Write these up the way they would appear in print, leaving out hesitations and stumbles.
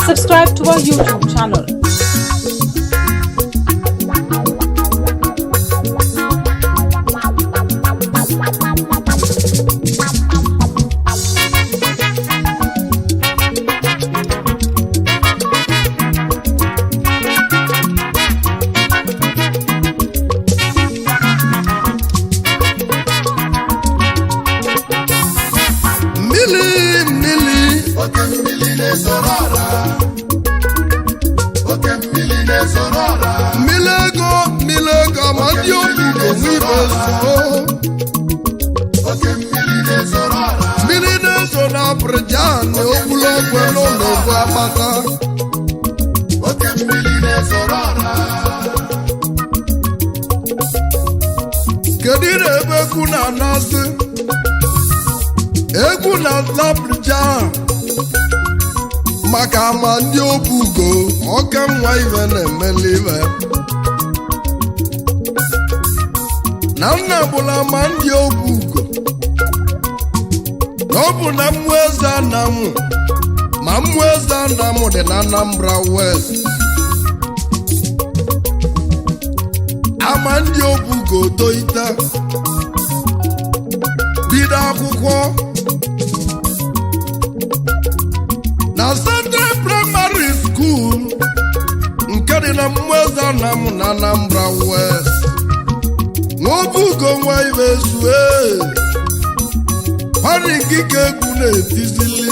Subscribe to our YouTube channel. Oke-Mmili na-ezorora. Oke-Mmili na-ezorora. Mmili ego ma ndị obi ga-enwe Oke-Mmili na-ezorora. mmiri na-ezo na Abidjan na ogwulogwe n'ụlọ egwu akpata Oke-Mmili na-ezorora. kedu ire ebe egwu na-anasị egwu na Abidjan maka ama ndị obugo oke nwa ibe na-emeli ibe na nna bụla ma ndị obugo na ọ bụ na mmụọ eze Anamụ ma mmụọ eze Anamụ dị na Anambra West ama ndị obugo toita bido akwụkwọ na Central Primary School nke dị na mmụọ eze Anamụ na Anambra West n'obugo nwa ibe zue ọrị nkike egwu na-etizili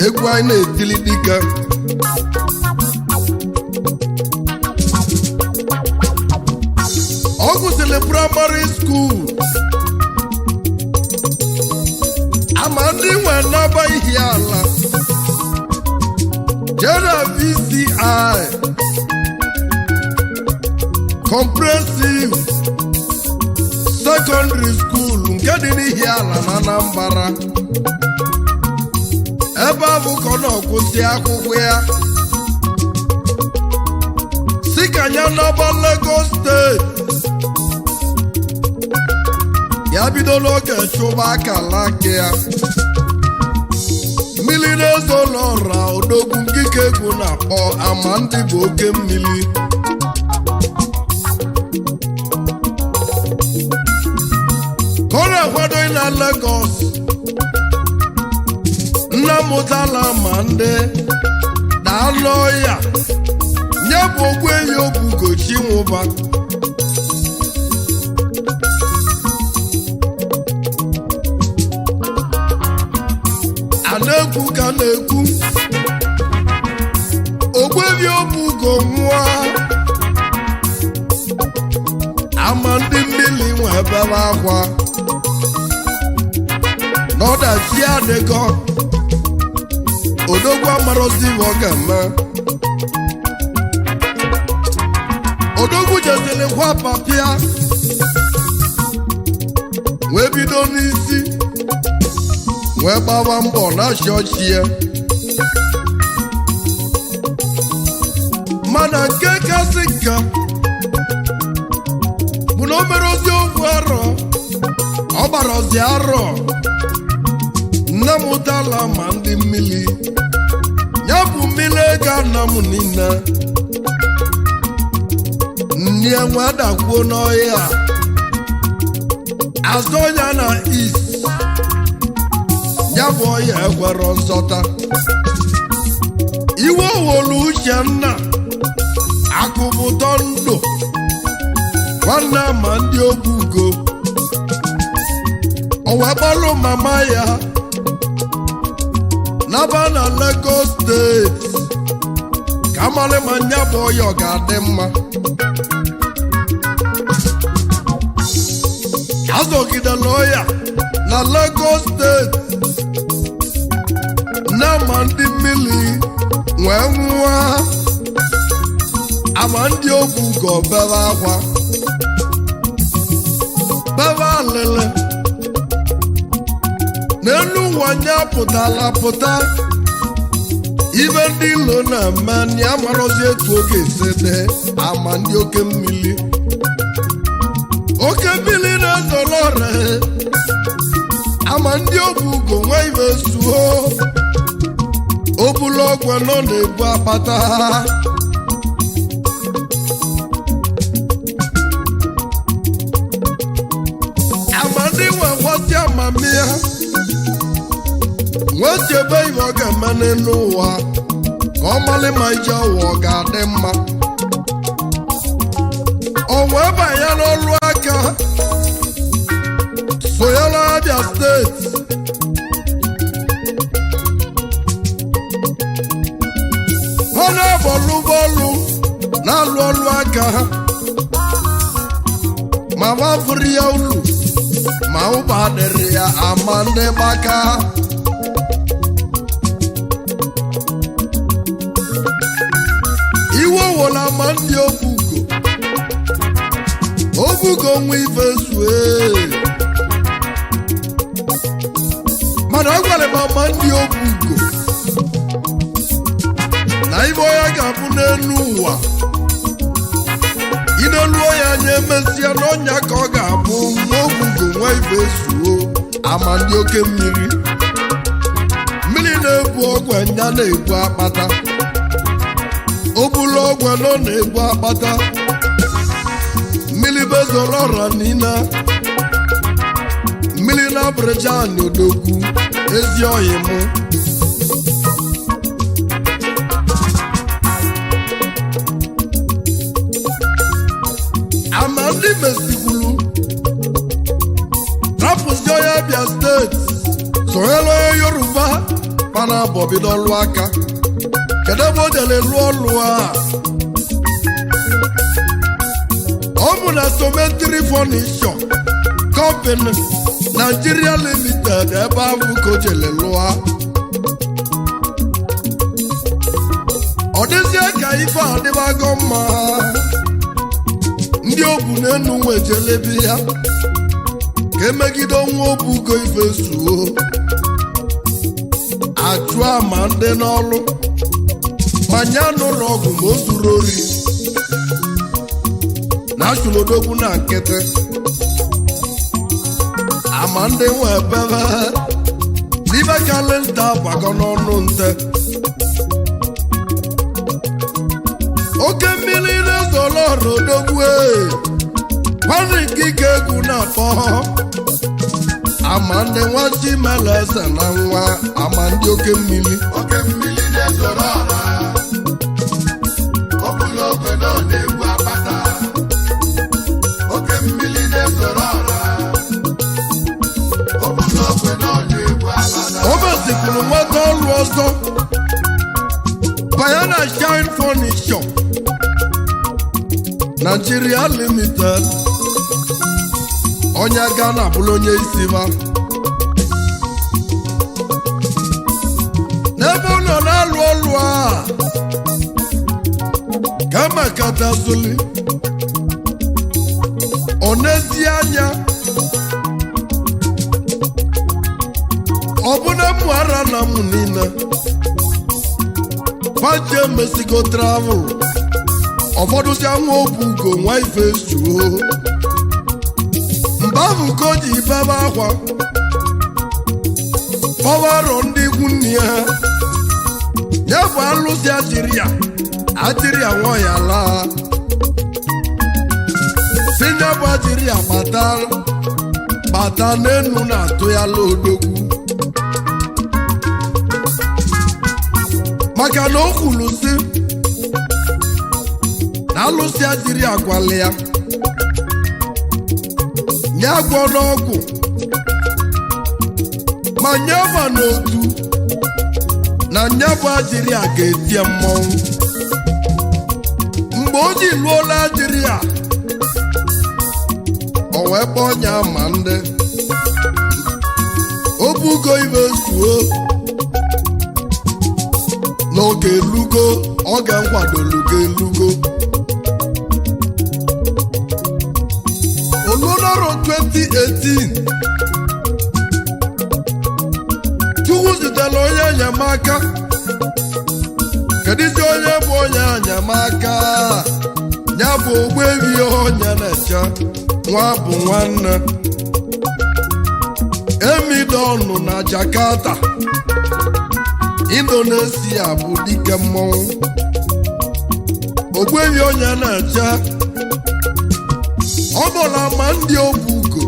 egwu anyị na-etili dike ọ gụsịrị praịmarị skuul ama ndị nwe naba ihe ala jere VCI Comprehensive Secondary School nke dị n'ihi ala na Anambra ebe ahụ ka ọ na-akwụsị akwụkwọ ya si ka ya n'ọba Lagos steeti ya bido n'oge chụba akala aka ya mmiri na-ezo n'ọra odogwu nkike egwu na-akpọ ama ndị bụ Oke-Mmili ka ọ na-akwado na Lagos nna mụtala ma ndị na-anọ ya nye bụ ogbu enyi obugochi nwụba a na-ekwu ka na-ekwu ogbebi obugo nwa ama ndị mmiri nwe ebere akwa n'ọdachi adịgo odogwu amarozi ọ ga-eme odogwu jeziri kwa papịa wee bido n'isi wee gbawa mbọ na chọọchị ya mana nke kasị nka bụ na o mere ozi okwu arọ ọ gbara ozi arọ nne m ụtala ma ndị mmiri ya bụ mmiri ego Anamụ niile nne enwe adakwuo n'ọhịa azụ ya na East ya bụ ọhịa ekwero nzọta iwe owolu Uchenna akụbụtọ ndụ nwanne ma ndị obugo o wee kpọrọ mama ya naba na Lagos steeti ka amalị ma nya bụ ọhịa ọ ga-adị mma azọgidela ọhịa na Lagos steeti na ma ndị mmiri wee nwụọ ama ndị okwu go bebe akwa bebe alele n'elu ụwa nya pụtala pụta ibe ndị ilo na-eme na amarozi etu oge esede ama ndị Oke-Mmili Oke-Mmili na-ezoro ọra ama ndị okwu go nwa ibe suo obula ọgwụ nọ na-ebu akpata amadi nwe gwasị amamiya nwechebe ibe ọ ga-eme n'elu ụwa ka ọ malị ma ije ụwa ọ ga-adị mma o wee banye n'ọrụ aka sonyela Abia steeti ha na-abọlụ bọọlụ na-alụ ọlụ aka ha ma mafụrụ ya ulu ma ụba dịrị ya ama ndị gbaka iwe wola ma ndị obugo nwa ife sue mana ọ gwara m ama ndị obugo na ibe onye ga-abụ n'elu ụwa ineluo ya anya emesịa n'ọnya ka ọ ga-abụ nwa obugo nwa ife suo ama ndị Oke-Mmili mmiri na-ebu ọgwụ nya na-ebu akpata obula ọgwụ nọ na-ebu akpata mmiri bezoro ọra niile mmiri na Abịrịjan odogwu ezi oyi mụ ama ndị mesikwulu rapụzi onye Abia steeti sonyela onye Yoruba mana bọbido ọlụ aka kedu ebe o jere lụọ ọlụ a ọ bụ na Sometri Furniture Company Nigeria Limited ebe ahụ ka o jere lụọ ọ dịzie ka ife adịbago mma ndị obu n'enu nwejelebi ya ka emegide nwa obugo ife suo achụ ama ndị n'ọlụ manya n'ụlọ ọgwụ ma o zuru ori na achụlodogwu na nkịtị ama ndị nwe ebebe n'ibe kalịnta bago n'ọnụ nte Oke-Mmili na-ezoro ọra odogwu nwanne nkike egwu na-akpọ ama ndị nwa Chimeleze na nwa ama ndị Oke-Mmili Oke-Mmili na-ezoro ọra obula ọgwụ nọ na-ebu akpata Oke-Mmili na-ezoro ọra obula ọgwụ nọ na-ebu akpata o mesikwuru nweta ọrụ ọzọ banye na Shine Furniture Nigeria Limited onye Ghana bụrụ onye isi ba n'ebe ọ nọ na-alụ ọlụ a ka makatazuli ọ n'ezi anya ọ bụ na mụ ara na mụ niile paje mesigo travel ụfọdụzi nwa obugo nwa ife suo mgbe ahụ ka o ji bebe akwa pọwarọ ndị ikwu nne ya ya bụ alụsị ajiri ya nwa ya laa sinye bụ ajiri ya bata n'enu na-atụ ya la odogwu maka na o kwuru si na alụsị ajiri agwala ya nye agwọ n'ọgwụ ma nye ba n'otu na nye bụ ajiri a ga-etie mmọnwụ mgbe o ji lụọla ajiri a o wee kpọọ nya ma ndị o bugo ibe suo n'oge elugo oge nkwadolugo elugo 2018 Chukwu zitere onye enyemaka. Kedizi onye bụ onye enyemaka? Ya bụ Ogbebi onye na-eche nwa bụ nwanne Emidonu na Jakarta Indonesia bụ dike mmọnwụ. Ogbebi onye na-eche ọ bụla ma ndị Obugo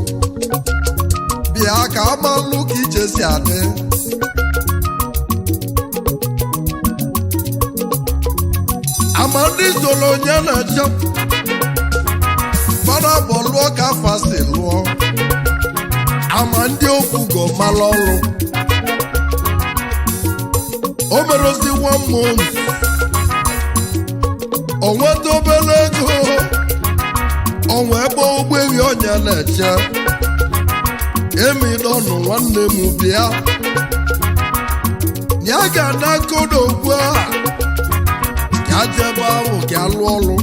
bịa ka amalụ ka ije si adị. Ama ndị soro onye na-eche fada bụ lụọ ka fasi lụọ. Ama ndị Obugo mara ọrụ. O merozi 1 month o nweta obere ego o wee gbaa Ogbebi onye na-eche Emidonu nwanne m bịa ya ga na kodo ugbu a ya jebe ahụ ka alụ ọrụ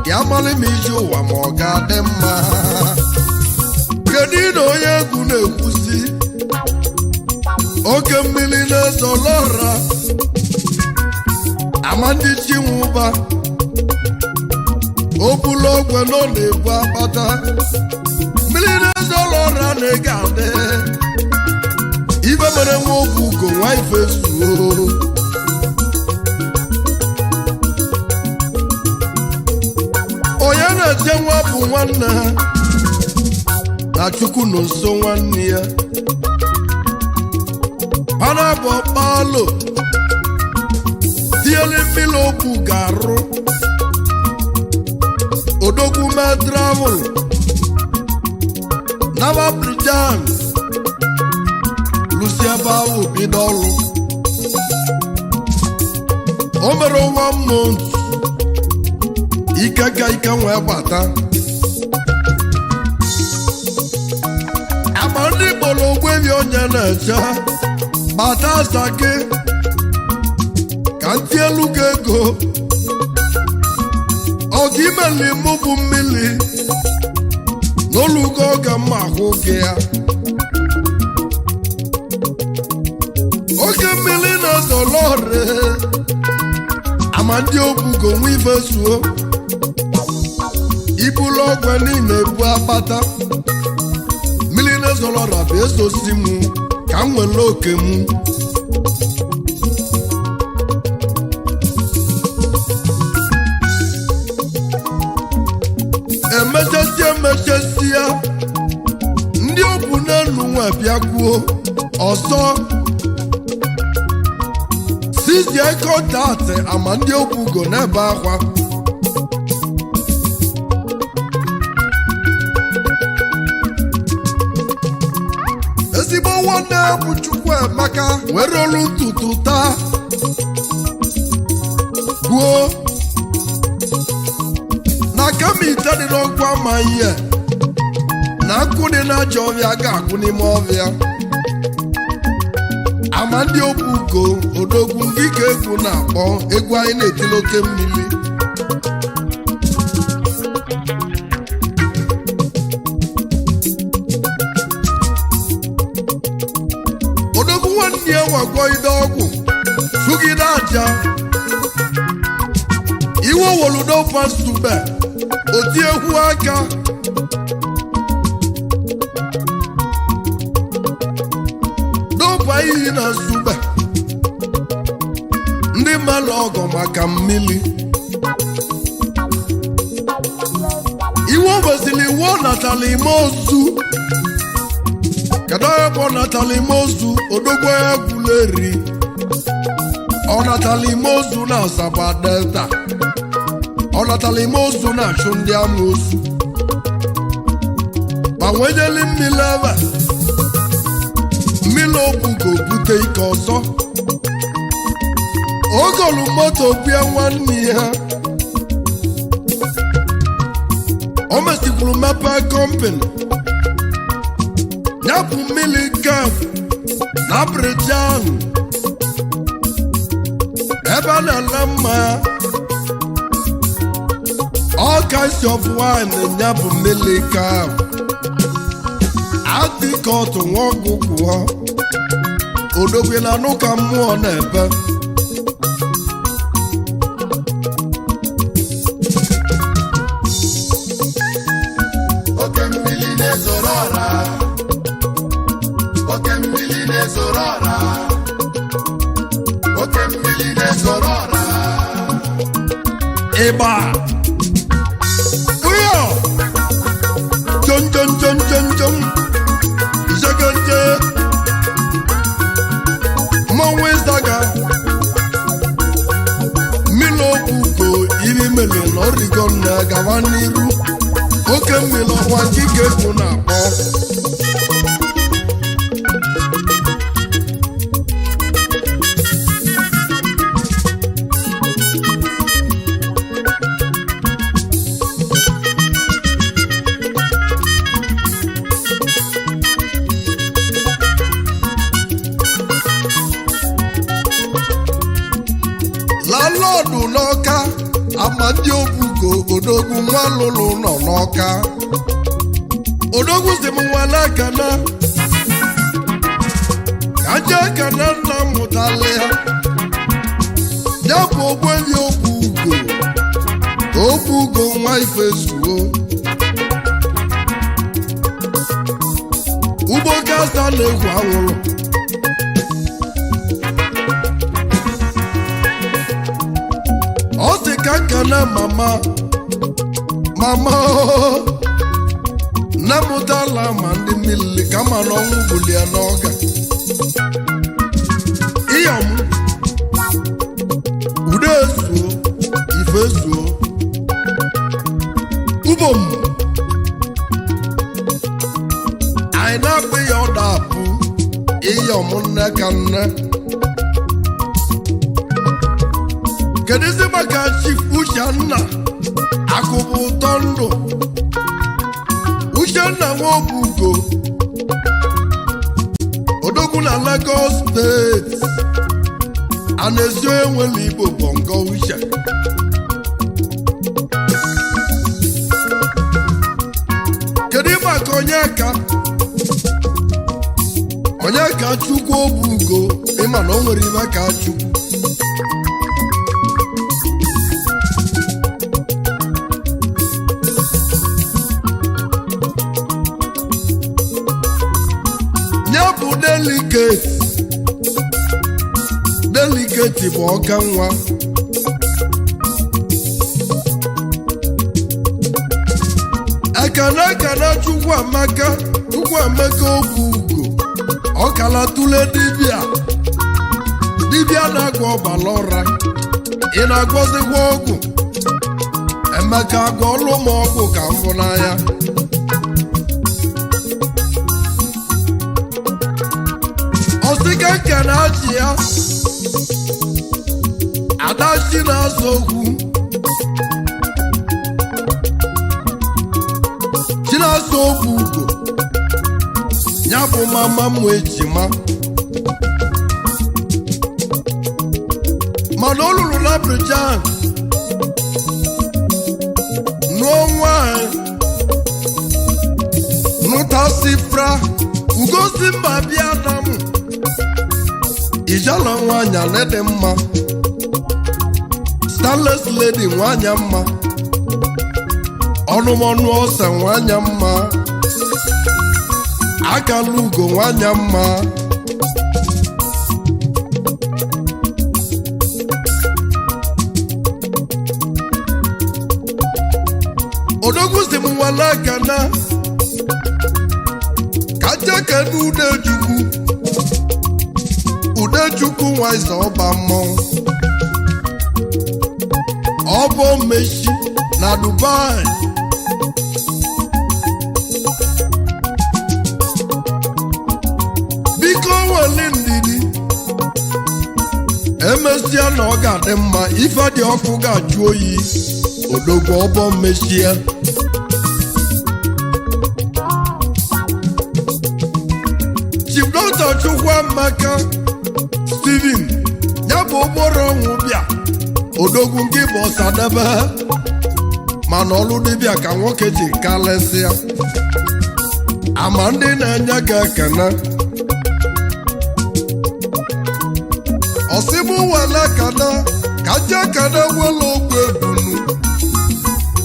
ya mara m iji ụwa ma ọ ga-adị mma. Kedu na onye egwu na-ekwusi Oke-Mmili na-ezolọra ama ndị Chinwụba obula ogwe nọ na-ebu akpata mmiri na-ezolọra na-ege adị ibe mere nwa Obugo nwa ife suo. Onye na-eche nwa bụ nwanne ha na Chukwu nọ nso nwanne ya. Pana bụ ọkpalo tiele mmiri Obugo arụ odogwu ma travel Nava Brijan Lucia Bawu bido ọrụ. O mere 1 month ike ka ike wee gbata. Ama ndị kpọrọ Ogbebi onye na-eche gbata asake ka ntị elu gị ego ọga imeli mụ bụ mmiri n'olugo oge mma ahụ gị ya. Oke-Mmili na-ezolọre ama ndị Obugo nwa ife suo ibulu ọgwụ niile ebu akpata. Mmiri na-ezolọra bụ esosi m ka m nwere oke m. Emechasịa ndị Obu n'elu nwa bịakwuo ọzọ sizie kọntaktị ama ndị Obugo n'ebe akwa. Ezigbo nwanne bụ Chukwuemeka were olu ntutu taa gwuo na kama ite dị n'ọkwa ma ihe na nkụ dị n'ajọ ọbịa ga-akwụ n'ime ọbịa. Ama ndị Obugo odogwu ndị ka egwu na-akpọ egwu anyị na-etili Oke-Mmili. Odogwu nwanne ya nwagwo ide ọgwụ sugide aja iwe woludofasube oti egwu aka dopa iyi na Nsugbe ndị mmadụ ọgọ maka mmiri iwe wezili iwe natala ime ozu. Kedu onye bụ natala ime ozu? Odogwu egwuleri ọ natala ime ozu na Asaba Delta ọ natala ime ozu na-achụ ndị amoosu ma nwenyeli mmiri ebe mmiri Obugo bute ike ọzọ. Ogolu moto bịa nwanne ya o mesikwuru mepee kọmpani ya bụ mmiri kef na Brijan ebe a na-ele mmanya all kinds of wine nya bụ mmiri ka adịkọtụ nwa ọgwụgwụ ha odogwe na anụ ka mmụọ na-ebe Oke-Mmili na-ezoro ọra Oke-Mmili na-ezoro ọra Oke-Mmili na-ezoro ọra ịgba ụyọ jon jon jon jon jon isegente mmọnwụ ịzaga mmiri okwugo iri mele na ọrịgo na gawa n'iru Oke-Mmili ọkwa nkike ekwu na-akpọ lalọdụ n'Ọka Amadi Obugo odogwu nwa lụlụ nọ n'Ọka odogwu si m nwale akana kaje akana nna m mụtala ya bụ ogbenye Obugo nwa Ifezuo ugbo gaza na-egwu anwụrụ ọ sị ka nkana mama nne mụtala ma ndị mmiri ka ma na ọnwụ gbulie n'ọga ịyọm ude ezuo Ifezuo ubom anyị na-akpụ ya ọda apụ ịyọm nne ka nne kedụzi maka Chief Uchenna akụbụ ụtọ ndụ Uchenna nwa Obugo odogwu na Lagos steeti a na-esi enwere Igbo bongo uche kedu maka onye ka Chukwu Obugo ịma na o nwere ime ka Chukwu delicate bụ ọka nwa ekene Chukwuemeka Obugo ọkala tụle dibịa na-agwọ ọbala ọra ị na-agwọzikwa ọgwụ Emeka agwọọlụ m ọgwụ ka m hụ n'anya ọsịga nkene achị ya adachi na-azọ okwu Chinasa Obugo ya bụ mama m ejima mana o lụrụ na Abidjan nụọ nwanyị nụtasị fra ugosi mba bịa na m ijala nwanyị alede mma Starless Lady nwanyị mma ọnụmọnụ ọsa nwanyị mma akala ugo nwanyị mma odogwu si m nwale akana kaja kene Udechukwu nwaiza ọba mmọnwụ ọbọ mechi na Dubai biko weli ndidi emesịa na ọ ga-adị mma ife dị ọkụ ga-ajụ oyi odogwu ọbọ mechie Chief Dr. Chukwuemeka Steven ya bụ ụgbọrọ ọnwụ bịa odogwu nke bụ Ọsadebe mana ọlụ dibịa ka nwoke ji kalesịa ama ndị na-enye gị ekene ọsịbụ wele ekene ka ji ekene wele ogbu ebunu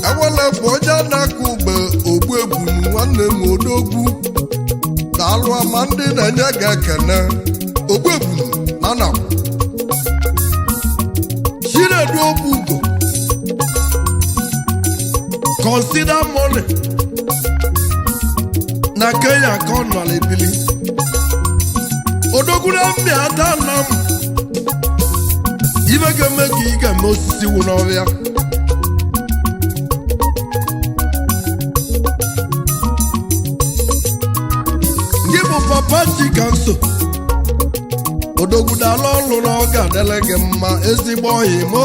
ewele bụ onye na-aka ugbe ogbu ebunu nwanne m odogwu daalụ ama ndị na-enye gị ekene ogbu ebunu nana chinedu obugo consider money na Kenya ka ọ nọ ebili odogwu na mmị ata nna m ibe ga-eme ka ị ga-eme osisi wụ n'ọhịa gị bụ papa Chikanso odogwu dala ọlụ na ọ ga-adịle gị mma ezigbo ọhị mo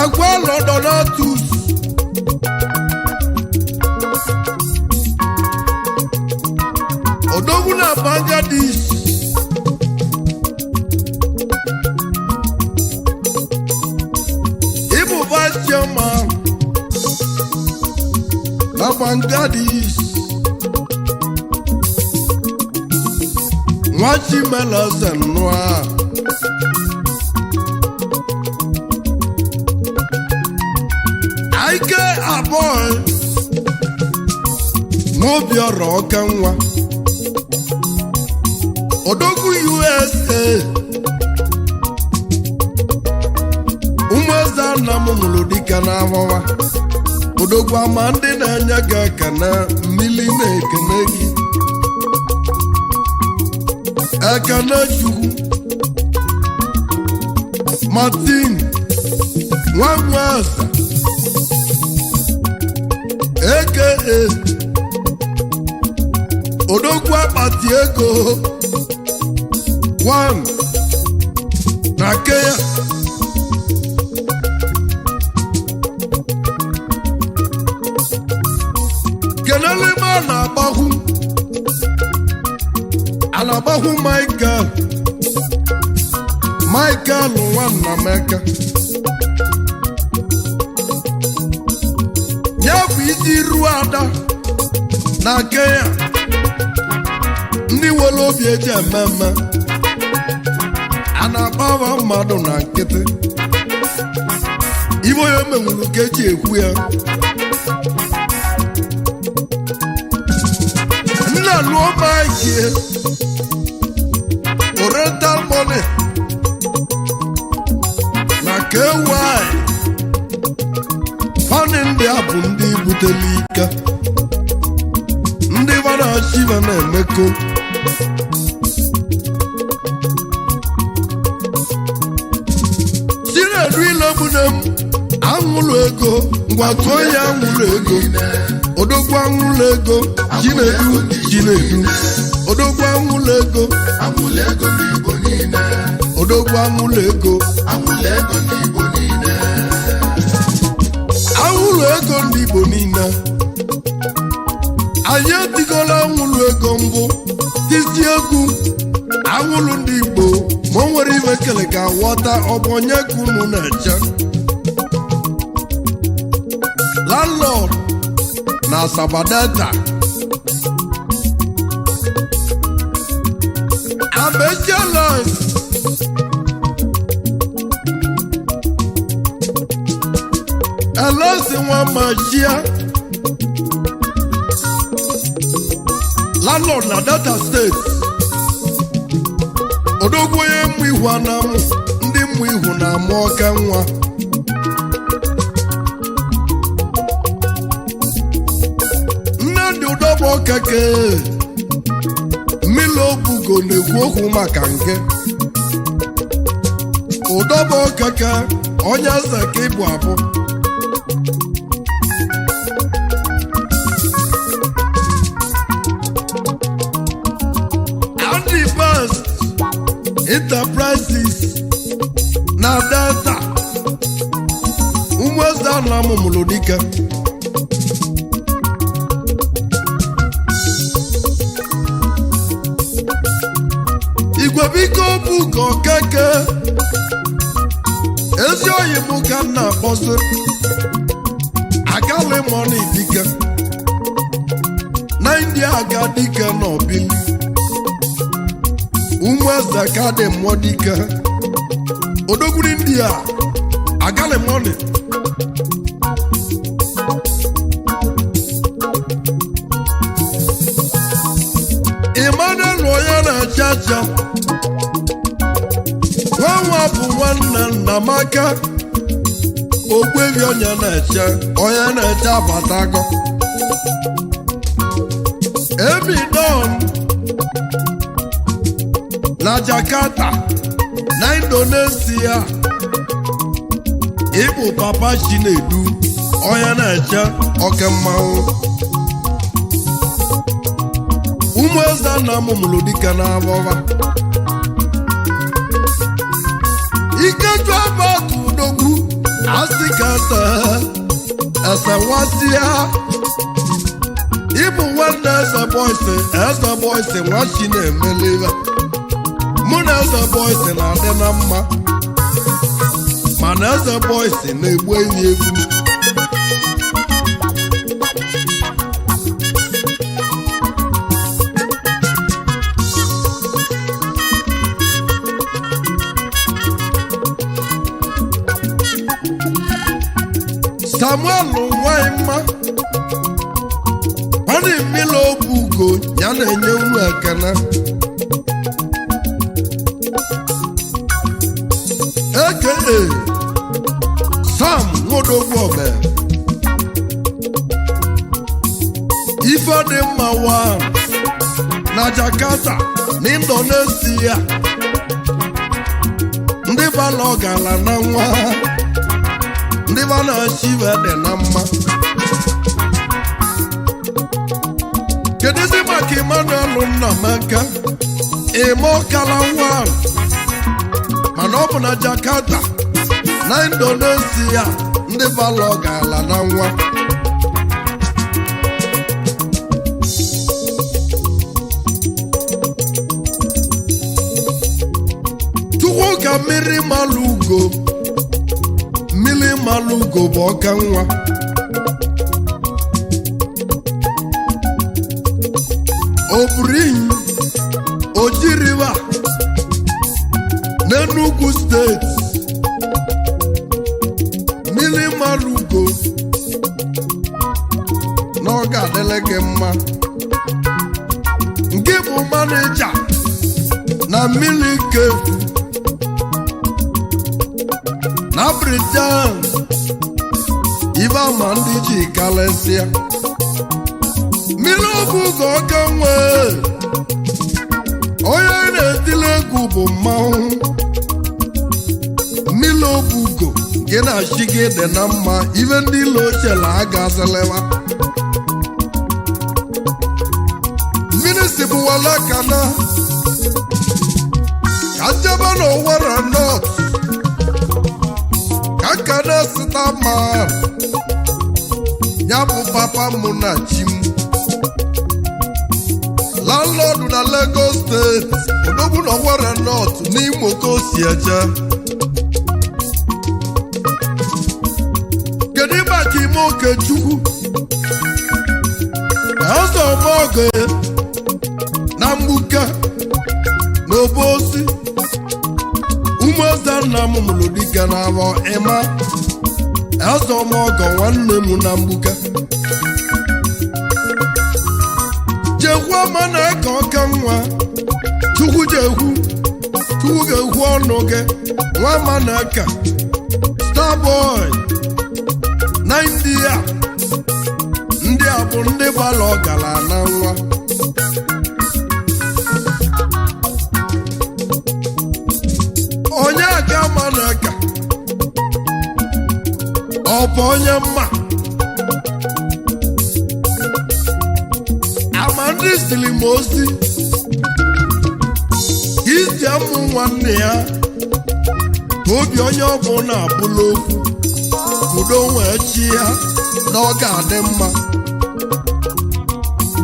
agwa Lodonatus odogwu na Bangladesh ịbụ vice chairman na Bangladesh nwachimeleze ike abụọ n'obi ọrụ ọka nwa odogwu USA ụmụeze nna m mụrụ dịka n'ahụwa odogwu ama ndị na-enye gị ekene mmili na-ekene gị ekene Chukwu Martin Nwagwasa aka odogwu akpati ego 1 na Kenya kenelime a na-agbahụ Michael nwanna Meka ya bụ isi ruo ada na Kenya ndị nwere obi eji ememme a na-akpaba mmadụ na nkịtị ibe onye menwuru ka eji ekwu ya nna lụọ maikie oriental money na KY fani ndị a bụ ndị buteli ike ndị vana chiva na-emeko chinedu ilebune m aṅụlụ ego ngwakọ ya aṅụlụ ego odogwu aṅụlụ ego chinedu odogwu aṅụlụ ego odogwu aṅụlụ ego aṅụlụ ego ndị Igbo niile anyị etigola aṅụlụ ego mbụ tisi egwu aṅụlụ ndị Igbo ma o nwere ibe kele ga ghọta ọ bụ onye ka unu na-eche landlord na Asaba Delta Abesialis Elosi nwa machia landlord na Delta State odogwu onye mmụ ihu anamụ ndị mmụ ihu na-amụ ọka nwa Nnamdi Udobo Okeke mmiri obugo na-ekwu okwu maka nke Udobo Okeke onye eze ka ịbụ abụ Enterprises na Delta ụmụeze Anam mụrụ dike igwe Igwebiko Bugo Okeke ezi oyi mụ ka m na-akpọzi agali mọni dike na India aga dike n'obili ụmụ eze ka dị mmụọ dike odogwuru India agali mọni Emmanuel onye na-eche acha nwa bụ nwanne Nnamaka Ogbebi onye na-eche abatago Emidon na Jakarta na Indonesia ịbụ Papa Chinedu onye na-eche Oke-Mmili ụmụ eze na mụmụrụ dike n'abọba Ikeju abatu udogwu asikata esewasịa ịbụ nwanne eze boysi nwachi na-emelive mụ na eze boysi na-adị na mma mana eze boysi na-egbu enyi egwu Samuel Nwaima Oke-Mmili Obugo ya na-enye unu ekene aka Sam Nwodogwuobe Ifedimma Wan na Jakarta na Indonesia ndị bala ọgala na nwa ndị ba na-achị iwe dị na mma kedụzi maka Emmanuel Nnamaka eme ọkala nwa mana ọ bụ na Jakarta na Indonesia ndị bala ọgala na nwa Chukwu ka mmiri Malugo bụ ọka nwa Oburinyi Ojiriba n'Enugu steeti Mmili Malugo na ọ ga-adịle gị mma nke bụ maneja na Mmili Kefu na Britain ibe ama ndị ji kalesịa Mmili Obugo Oke nwe onye na-etile egwu bụ mmanwụ Mmili Obugo nke na-achị gị dị na mma ibe ndị ilo ochela agazelewa mmiri si bụ wala kana ka njebe na Owerri North Kana sita ma ya bụ papa mụ na chi m landlord na Lagos steeti odogwu na Owerri North n'Imo ka o si eje kedu maka ime Okechukwu eze ọmọgọ na mgbuka na Obosi ụmụ eze nna m mụrụ dike n'abọ ịma eze ọmọgọ nwanne m na mgbuka jekwu ọma na-eke ọka nwa Chukwu ga-ekwu ọnụ gị nwa ma na-eke Starboy na India ndị a bụ ndị gbara ọgala na nwa onye aka ma na-eke ọ bụ onye mma ama ndị siri m ozi iji amụ nwanne ya ka obi onye ọbụ na-abụla okwu udo wee chi ya na ọ ga-adị mma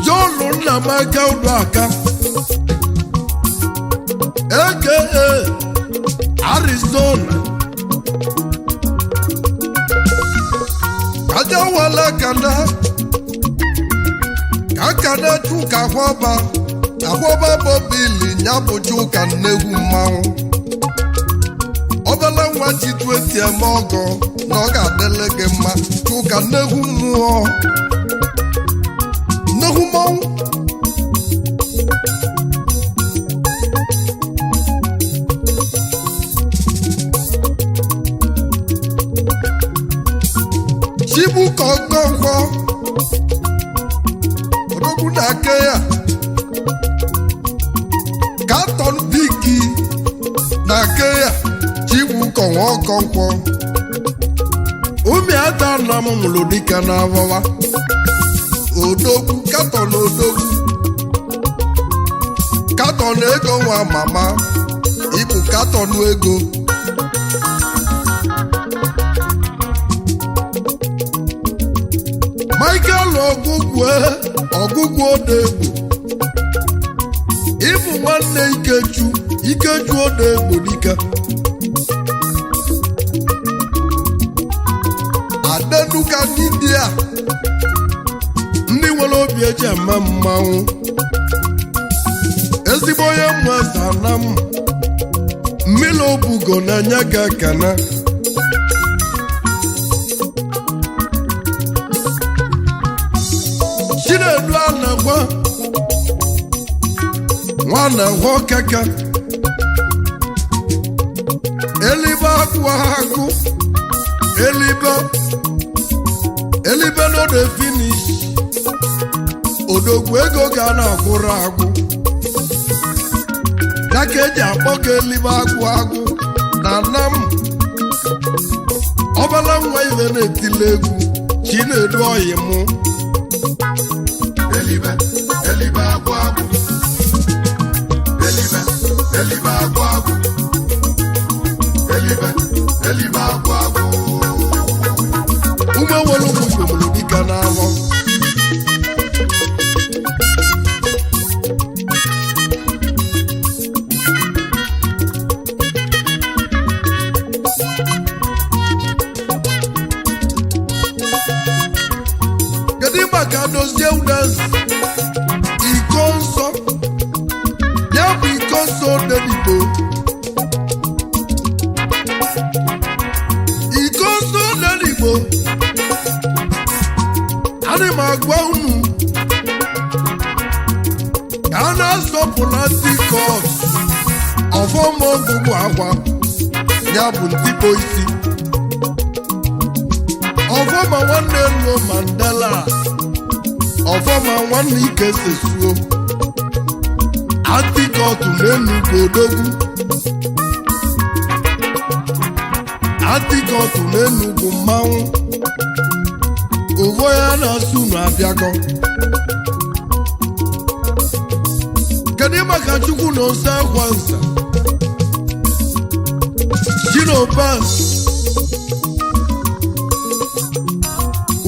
John Nnamaka Udoaka aka Arizona aja wala kana kakana chuka akwaba bobili nyabu chuka nnewu mmanwụ obele nwa chitu esi eme ọgọ na ọ ga-adịle gị mma chuka nnewu mmụọ nnewu mmanwụ chibuka ọgọngwọ odogwu na-ake ya katon biki na-ake ya chibuka nwa ọgọngwọ ụmụada nna m mụrụ dịka na-awawa odogwu katon odogwu katon ego nwa mama ịbụ katon ego Michael ọgụgụ odegbo ịbụ nwanne Ikeju odegbo dike adenuka n'India ndị nwere obi eji eme mmanwụ ezigbo onye mmụọ Anam mmiri obugo na-enye gị ekene Chinedu anagwa nwana hụ keke elibe agụ elibe no dey finish odogwu ego ga na-agwụrụ agwụ daka eji akpọ ka elibe agụ na Anam ọbala nwa ibe na-etile egwu Chinedu oyi mụ Elibe agwụ agwụ elibe agwụ agwụ elibe agwụ agwụ ume nwere ụkwụ gburu dịka n'ahụ kedu maka dozie udenzi iko nsọ ya bụ iko nsọ Odenigbo iko nsọ Odenigbo ana m agwa unu ka a na-asọpụla ndị kot ọfọma ọgwụgwụ agwa ya bụ ntikpo isi ọfọma nwanne Nlo Mandela ọfọma nwanne Ike Sesuo atikotu n'Enugu odogwu atikotu n'Enugu mmanwụ ovo ya na-asụ unu abịago kedu maka Chukwu na ose akwa nsa Chinobas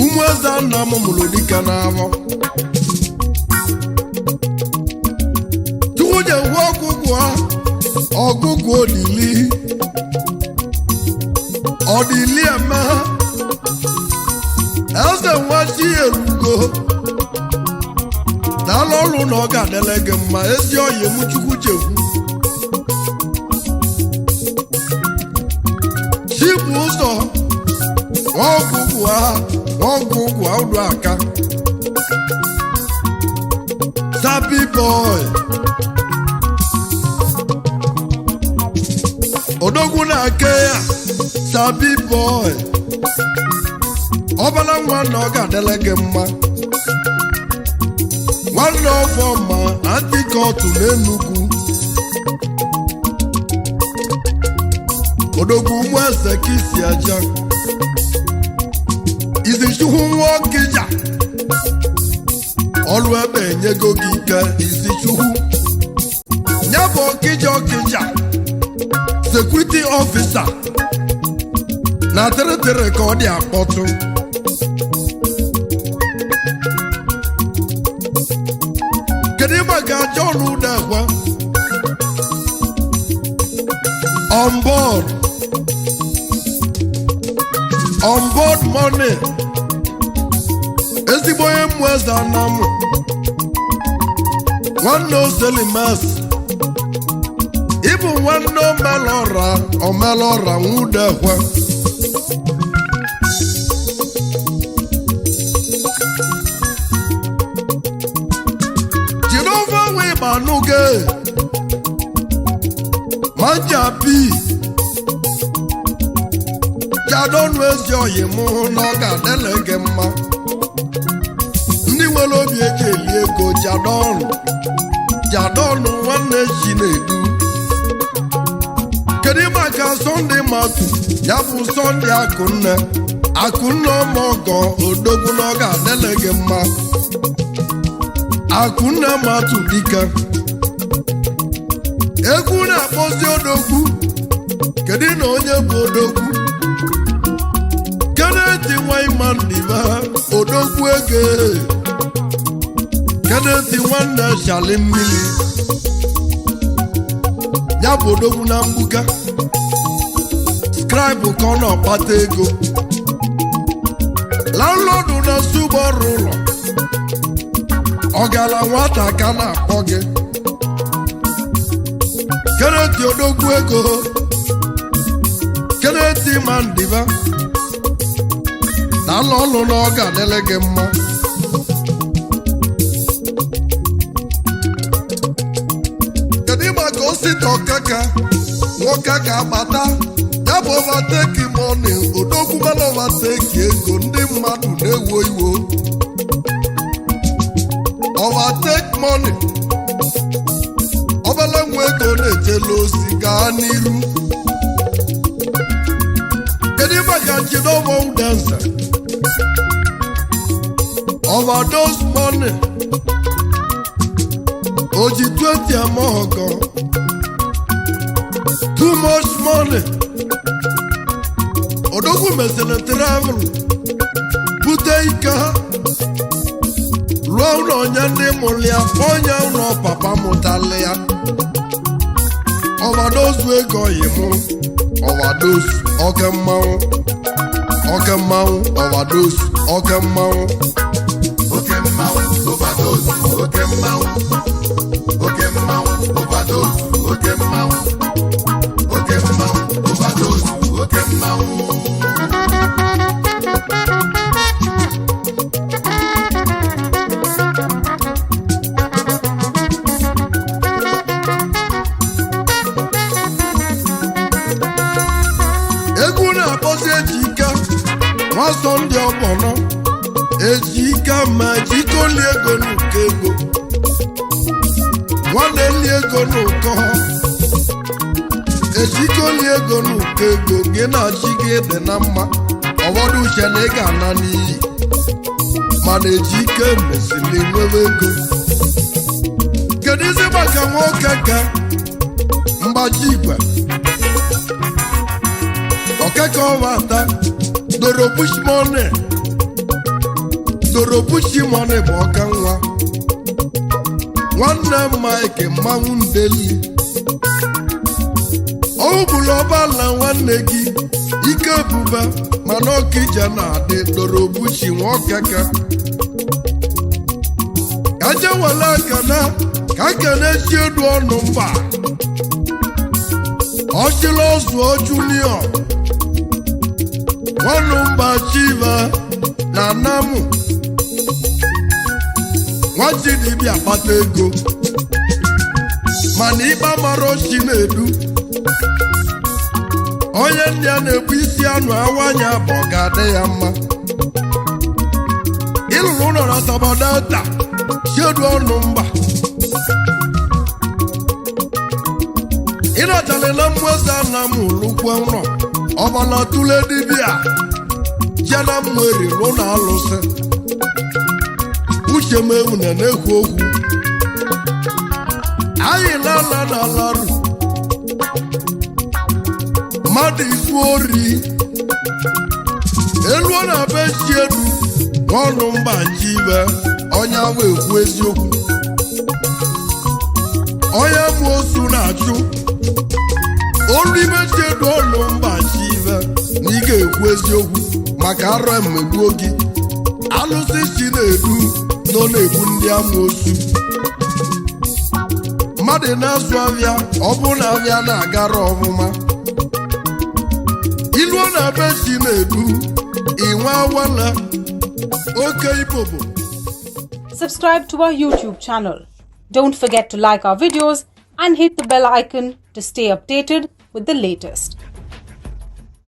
ụmụeze nna m mụrụ dịka n'afọ Chukwu jewe ọgụgụ ọdịli eme eze nwachi erugo dala ọrụ na ọ ga-adịle gị mma ezi oyi m Chukwu chekwu chibụ ụzọ ọgụgụ ụdụ aka Sabi boy odogwu na-ake ya Sabi boy ọbala nwa na ọ ga-adịle gị mma nwanne ọfọma na atikotu n'Enugu odogwu ụmụ eze ka isi aja Izichukwu nwa Ọkịja ọlụ ebe enyego gị ike Izichukwu ya bụ Ọkịja security officer na tere ka ọ dị akpọtụ kedu maka John Udekwa on board money ezigbo onye Mozie Anam nwanne Oselimas ịbụ nwanne omelọra nwudekwe jiri ofe wee gbanụge majabi jadọnụ ezi oyi mụ na ọ ga-adịle gị mma ndị nwere obi eji eli ego jadọnụ nwanne Chinedu kedu maka Sọnde Matu ya bụ Sọnde Akụnne ọmọgọ odogwu na ọ ga-adịle gị mma Akụnne Matu dike egwu na-akpọzi odogwu kedu na onye bụ odogwu Kenneth Nwaimandiba odogwu ege Kenneth nwanne Oke-Mmili ya bụ odogwu na mgbuka scribe ka ọ na-akpata ego landlord na subọrụ ụlọ ọgala nwata ka na-akpọ gị Kenneth odogwu ego Kenneth Mandiba na ala ọlụ na ọ ga-adịle gị mma kedu maka osita ọkaka nwoke ga-agbata ya bụ overtake money odogwu mana overtake ego ndị mmadụ na-ewo iwo overtake money obele nwa ego na-ejela ozi gaa n'iru kedu maka Chidobo Udense overdose money oji 20 amogo too much money odogwu mesịrị travel bute ike ha ruo ụlọ onye ndị mụrụ ya onye ụlọ papa mụtala ya overdose ego yimụ overdose Oke-Mmanwụ overdose Oke-Mmanwụ Oke-Mmanwụ overdose Oke-Mmanwụ Oke-Mmanwụ overdose Oke-Mmanwụ Oke-Mmanwụ overdose Oke-Mmanwụ egwu na-akpọzi Ejike nwa Sọnde ọgbọnọ Ejike ma Ejike oli ego n'ụkọ ego nwanne eli ego n'ụkọ Ejike oli ego n'ụkọ ego gị na-achị gị dị na mma ọbọdụ uche na ị ga-ana n'iyi mana Ejike mesịrị nwewe ego kedu izi maka nwoke ka mgbaji igwe Okeke ọwata dorobushi money bụ ọka nwa nwanne Mike mmanwụ ndeli ọbụla ọbala nwanne gị ike ebube mana ọkija na-adị dorobushi nwa Okeke kaje wele ekene ka kene chi edu ọnụ mba ọchịla ọzụọ junior nwanụ mba chiva na Anamu nwaji dibịa akpata ego mana ịkpa mara Chinedu onye ndị a na-ekwu isi anụ awanya bụ ọ ga-adị ya mma ịlụrụ ụlọ na Asaba Delta chiedu ọnụ mba ịnatalila Mozie Anam lụkwa ụlọ ọbala tule dibịa jena mmeri lụ na alụsị uche m ewu na-ekwu okwu anyị na-ala n'alarụ mmadụ izu ori elu na be Chiedu n'ọnụ mba jibe onye ahụ ekwu eziokwu onye mụ osu na-achụ orimechedu ọnụ mba chive na ị ga-ekwu eziokwu maka arọ mmegbuo gị alụsị chi na-edu nọ na-egbu ndị amoosu mmadụ na-azụ ahịa ọ bụ na ahịa na-agara ọmụma iluo na be chi na-edu inwe awala oke ibobo. Subscribe to our YouTube channel. Don't forget to like our videos and hit the bell icon to stay updated with the latest.